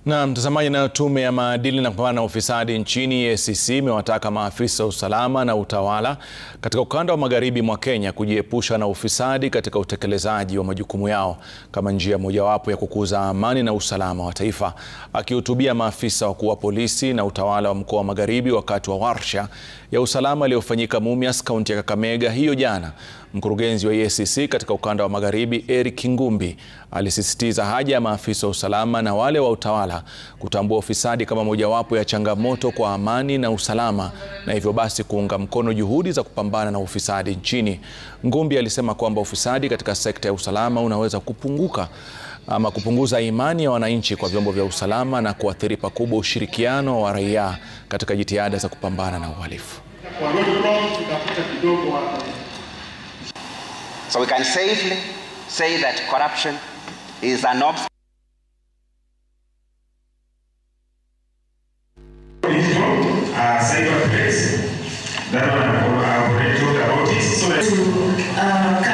Na mtazamaji, na tume ya maadili na kupambana na ufisadi nchini EACC imewataka maafisa usalama na utawala katika ukanda wa magharibi mwa Kenya kujiepusha na ufisadi katika utekelezaji wa majukumu yao kama njia mojawapo ya kukuza amani na usalama wa taifa. Akihutubia maafisa wakuu wa polisi na utawala wa mkoa wa Magharibi wakati wa warsha ya usalama iliyofanyika Mumias, kaunti ya Kakamega hiyo jana, mkurugenzi wa EACC katika ukanda wa Magharibi Eric Ngumbi alisisitiza haja ya maafisa wa usalama na wale wa utawala kutambua ufisadi kama mojawapo ya changamoto kwa amani na usalama, na hivyo basi kuunga mkono juhudi za kupambana na ufisadi nchini. Ngumbi alisema kwamba ufisadi katika sekta ya usalama unaweza kupunguza imani ya wananchi kwa vyombo vya usalama na kuathiri pakubwa ushirikiano wa raia katika jitihada za kupambana na uhalifu. So we can safely say that corruption is an obstacle. Cyber threats that one I've already talked about it. So